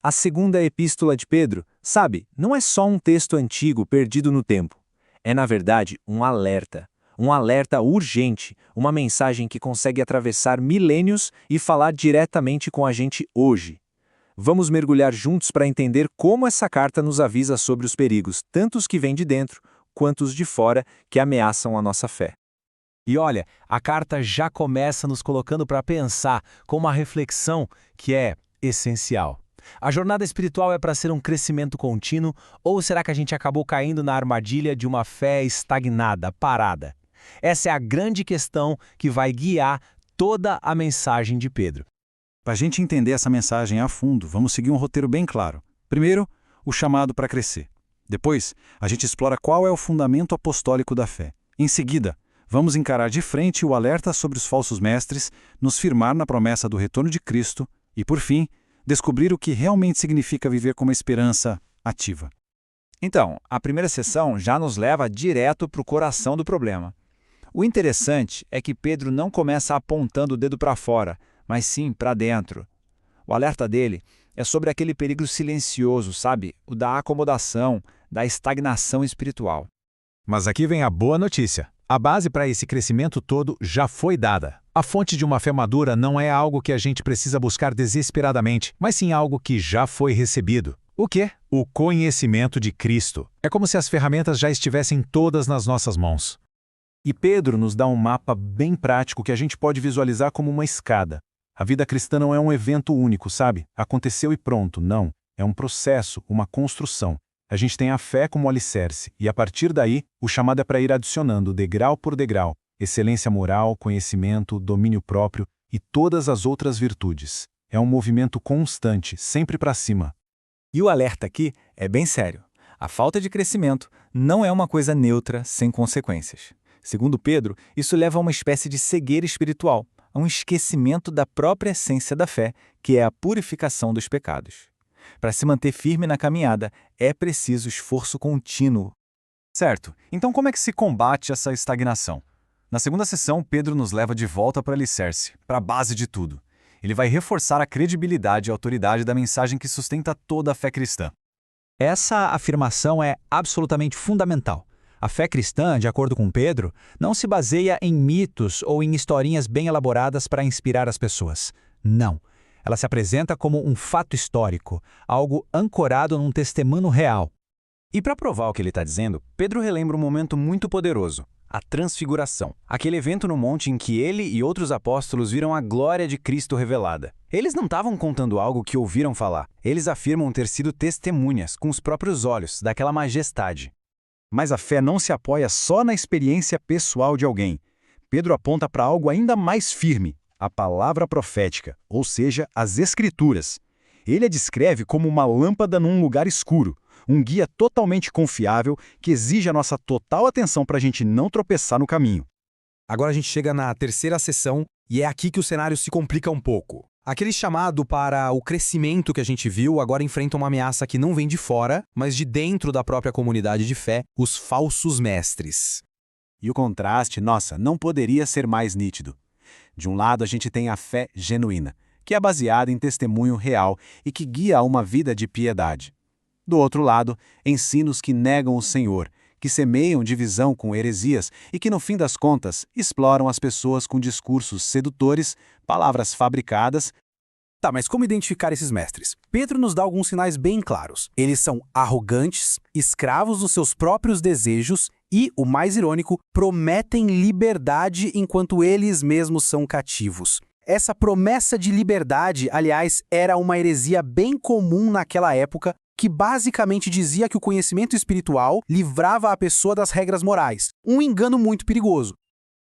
A segunda epístola de Pedro, sabe, não é só um texto antigo perdido no tempo. É, na verdade, um alerta. Um alerta urgente, uma mensagem que consegue atravessar milênios e falar diretamente com a gente hoje. Vamos mergulhar juntos para entender como essa carta nos avisa sobre os perigos, tanto os que vêm de dentro, quanto os de fora, que ameaçam a nossa fé. E olha, a carta já começa nos colocando para pensar com uma reflexão que é essencial. A jornada espiritual é para ser um crescimento contínuo, ou será que a gente acabou caindo na armadilha de uma fé estagnada, parada? Essa é a grande questão que vai guiar toda a mensagem de Pedro. Para a gente entender essa mensagem a fundo, vamos seguir um roteiro bem claro. Primeiro, o chamado para crescer. Depois, a gente explora qual é o fundamento apostólico da fé. Em seguida, vamos encarar de frente o alerta sobre os falsos mestres, nos firmar na promessa do retorno de Cristo e, por fim, descobrir o que realmente significa viver com uma esperança ativa. Então, a primeira sessão já nos leva direto para o coração do problema. O interessante é que Pedro não começa apontando o dedo para fora, mas sim para dentro. O alerta dele é sobre aquele perigo silencioso, sabe? O da acomodação, da estagnação espiritual. Mas aqui vem a boa notícia. A base para esse crescimento todo já foi dada. A fonte de uma fé madura não é algo que a gente precisa buscar desesperadamente, mas sim algo que já foi recebido. O quê? O conhecimento de Cristo. É como se as ferramentas já estivessem todas nas nossas mãos. E Pedro nos dá um mapa bem prático que a gente pode visualizar como uma escada. A vida cristã não é um evento único, sabe? Aconteceu e pronto, não. É um processo, uma construção. A gente tem a fé como alicerce, e a partir daí, o chamado é para ir adicionando, degrau por degrau, excelência moral, conhecimento, domínio próprio e todas as outras virtudes. É um movimento constante, sempre para cima. E o alerta aqui é bem sério. A falta de crescimento não é uma coisa neutra, sem consequências. Segundo Pedro, isso leva a uma espécie de cegueira espiritual, a um esquecimento da própria essência da fé, que é a purificação dos pecados. Para se manter firme na caminhada, é preciso esforço contínuo. Certo, então como é que se combate essa estagnação? Na segunda sessão, Pedro nos leva de volta para o alicerce, para a base de tudo. Ele vai reforçar a credibilidade e a autoridade da mensagem que sustenta toda a fé cristã. Essa afirmação é absolutamente fundamental. A fé cristã, de acordo com Pedro, não se baseia em mitos ou em historinhas bem elaboradas para inspirar as pessoas. Não. Ela se apresenta como um fato histórico, algo ancorado num testemunho real. E para provar o que ele está dizendo, Pedro relembra um momento muito poderoso, a Transfiguração, aquele evento no monte em que ele e outros apóstolos viram a glória de Cristo revelada. Eles não estavam contando algo que ouviram falar, eles afirmam ter sido testemunhas, com os próprios olhos, daquela majestade. Mas a fé não se apoia só na experiência pessoal de alguém. Pedro aponta para algo ainda mais firme, a palavra profética, ou seja, as Escrituras. Ele a descreve como uma lâmpada num lugar escuro, um guia totalmente confiável que exige a nossa total atenção para a gente não tropeçar no caminho. Agora a gente chega na terceira sessão e é aqui que o cenário se complica um pouco. Aquele chamado para o crescimento que a gente viu agora enfrenta uma ameaça que não vem de fora, mas de dentro da própria comunidade de fé, os falsos mestres. E o contraste, nossa, não poderia ser mais nítido. De um lado, a gente tem a fé genuína, que é baseada em testemunho real e que guia a uma vida de piedade. Do outro lado, ensinos que negam o Senhor, que semeiam divisão com heresias e que, no fim das contas, exploram as pessoas com discursos sedutores, palavras fabricadas. Tá, mas como identificar esses mestres? Pedro nos dá alguns sinais bem claros. Eles são arrogantes, escravos dos seus próprios desejos e, o mais irônico, prometem liberdade enquanto eles mesmos são cativos. Essa promessa de liberdade, aliás, era uma heresia bem comum naquela época, que basicamente dizia que o conhecimento espiritual livrava a pessoa das regras morais. Um engano muito perigoso.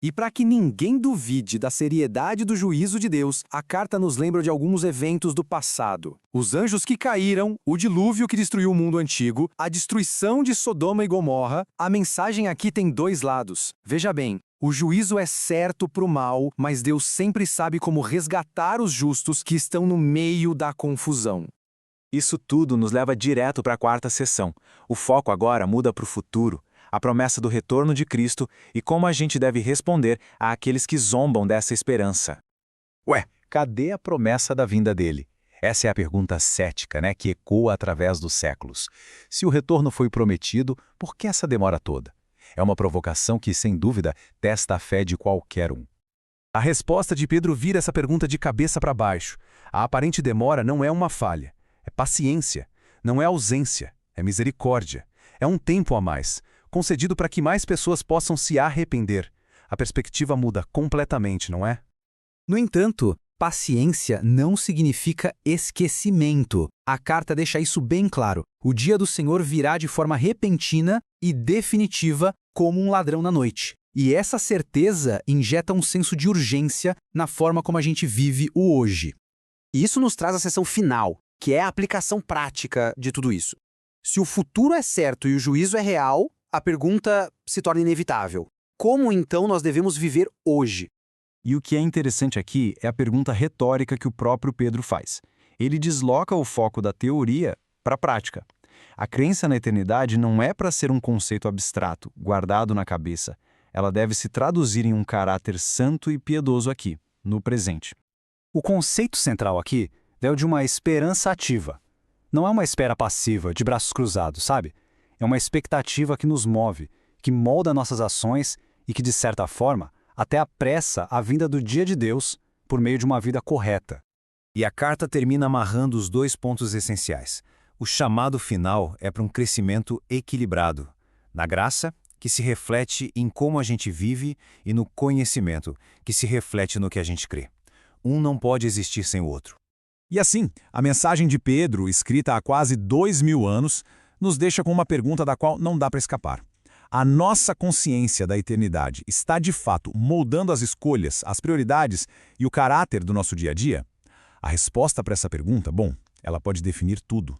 E para que ninguém duvide da seriedade do juízo de Deus, a carta nos lembra de alguns eventos do passado. Os anjos que caíram, o dilúvio que destruiu o mundo antigo, a destruição de Sodoma e Gomorra. A mensagem aqui tem dois lados. Veja bem, o juízo é certo para o mal, mas Deus sempre sabe como resgatar os justos que estão no meio da confusão. Isso tudo nos leva direto para a quarta sessão. O foco agora muda para o futuro, a promessa do retorno de Cristo e como a gente deve responder àqueles que zombam dessa esperança. Ué, cadê a promessa da vinda dele? Essa é a pergunta cética, né, que ecoa através dos séculos. Se o retorno foi prometido, por que essa demora toda? É uma provocação que, sem dúvida, testa a fé de qualquer um. A resposta de Pedro vira essa pergunta de cabeça para baixo. A aparente demora não é uma falha, é paciência, não é ausência, é misericórdia. É um tempo a mais, concedido para que mais pessoas possam se arrepender. A perspectiva muda completamente, não é? No entanto, paciência não significa esquecimento. A carta deixa isso bem claro. O dia do Senhor virá de forma repentina e definitiva como um ladrão na noite. E essa certeza injeta um senso de urgência na forma como a gente vive o hoje. E isso nos traz à seção final, que é a aplicação prática de tudo isso. Se o futuro é certo e o juízo é real, a pergunta se torna inevitável. Como então nós devemos viver hoje? E o que é interessante aqui é a pergunta retórica que o próprio Pedro faz. Ele desloca o foco da teoria para a prática. A crença na eternidade não é para ser um conceito abstrato, guardado na cabeça. Ela deve se traduzir em um caráter santo e piedoso aqui, no presente. O conceito central aqui é o de uma esperança ativa. Não é uma espera passiva, de braços cruzados, sabe? É uma expectativa que nos move, que molda nossas ações e que, de certa forma, até apressa a vinda do dia de Deus por meio de uma vida correta. E a carta termina amarrando os dois pontos essenciais. O chamado final é para um crescimento equilibrado, na graça, que se reflete em como a gente vive, e no conhecimento, que se reflete no que a gente crê. Um não pode existir sem o outro. E assim, a mensagem de Pedro, escrita há quase 2000 anos, nos deixa com uma pergunta da qual não dá para escapar. A nossa consciência da eternidade está de fato moldando as escolhas, as prioridades e o caráter do nosso dia a dia? A resposta para essa pergunta, bom, ela pode definir tudo.